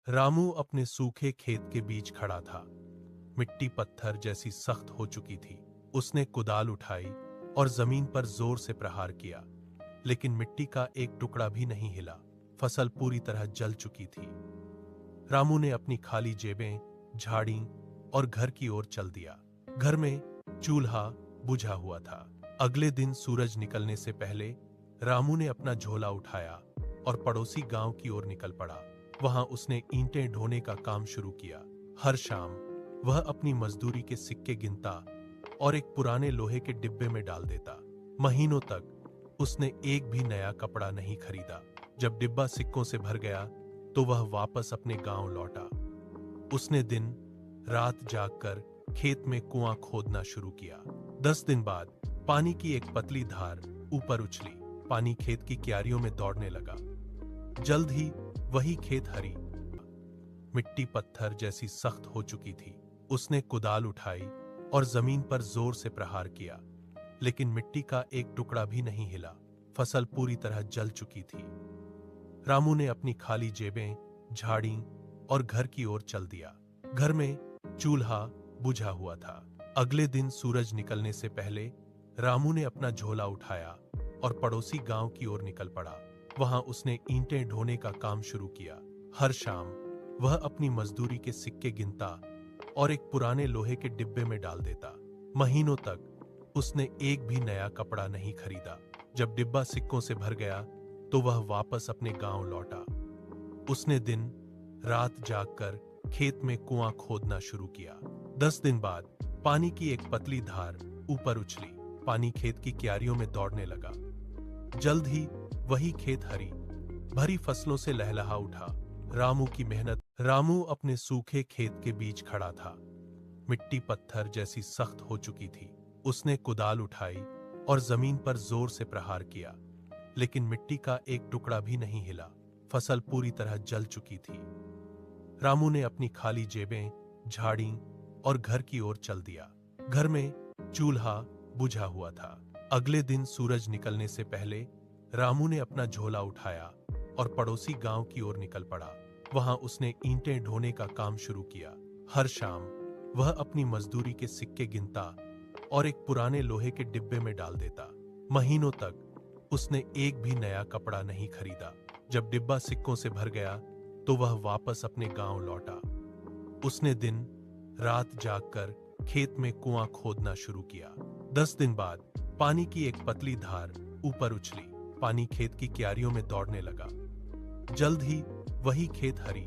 रामू अपने सूखे खेत के बीच खड़ा था। मिट्टी पत्थर जैसी सख्त हो चुकी थी। उसने कुदाल उठाई और जमीन पर जोर से प्रहार किया, लेकिन मिट्टी का एक टुकड़ा भी नहीं हिला। फसल पूरी तरह जल चुकी थी। रामू ने अपनी खाली जेबें झाड़ी और घर की ओर चल दिया। घर में चूल्हा बुझा हुआ था। अगले दिन सूरज निकलने से पहले रामू ने अपना झोला उठाया और पड़ोसी गांव की ओर निकल पड़ा। वहां उसने ईंटें ढोने का काम शुरू किया। हर शाम वह अपनी मजदूरी के सिक्के गिनता और एक पुराने लोहे के डिब्बे में डाल देता। महीनों तक उसने एक भी नया कपड़ा नहीं खरीदा। जब डिब्बा सिक्कों से भर गया तो वह वापस अपने गांव लौटा। उसने दिन रात जागकर खेत में कुआं खोदना शुरू किया। 10 दिन बाद पानी की एक पतली धार ऊपर उछली। पानी खेत की क्यारियों में दौड़ने लगा। जल्द ही वही खेत हरी मिट्टी पत्थर जैसी सख्त हो चुकी थी। उसने कुदाल उठाई और जमीन पर जोर से प्रहार किया, लेकिन मिट्टी का एक टुकड़ा भी नहीं हिला। फसल पूरी तरह जल चुकी थी। रामू ने अपनी खाली जेबें झाड़ी और घर की ओर चल दिया। घर में चूल्हा बुझा हुआ था। अगले दिन सूरज निकलने से पहले रामू ने अपना झोला उठाया और पड़ोसी गांव की ओर निकल पड़ा। वहां उसने ईंटें ढोने का काम शुरू किया। हर शाम वह अपनी मजदूरी के सिक्के गिनता और एक पुराने लोहे के डिब्बे में डाल देता। महीनों तक उसने एक भी नया कपड़ा नहीं खरीदा। जब डिब्बा सिक्कों से भर गया तो वह वापस अपने गांव लौटा। उसने दिन रात जागकर खेत में कुआं खोदना शुरू किया। 10 दिन बाद पानी की एक पतली धार ऊपर उछली। पानी खेत की क्यारियों में दौड़ने लगा। जल्द ही वही खेत हरी भरी फसलों से लहलहा उठा। रामू की मेहनत। रामू अपने सूखे खेत के बीच खड़ा था। मिट्टी पत्थर जैसी सख्त हो चुकी थी। उसने कुदाल उठाई और जमीन पर जोर से प्रहार किया, लेकिन मिट्टी का एक टुकड़ा भी नहीं हिला। फसल पूरी तरह जल चुकी थी। रामू ने अपनी खाली जेबें झाड़ी और घर की ओर चल दिया। घर में चूल्हा बुझा हुआ था। अगले दिन सूरज निकलने से पहले रामू ने अपना झोला उठाया और पड़ोसी गांव की ओर निकल पड़ा। वहां उसने ईंटें ढोने का काम शुरू किया। हर शाम वह अपनी मजदूरी के सिक्के गिनता और एक पुराने लोहे के डिब्बे में डाल देता। महीनों तक उसने एक भी नया कपड़ा नहीं खरीदा। जब डिब्बा सिक्कों से भर गया तो वह वापस अपने गांव लौटा। उसने दिन रात जागकर खेत में कुआं खोदना शुरू किया। 10 दिन बाद पानी की एक पतली धार ऊपर उछली। पानी खेत की क्यारियों में दौड़ने लगा। जल्द ही वही खेत हरी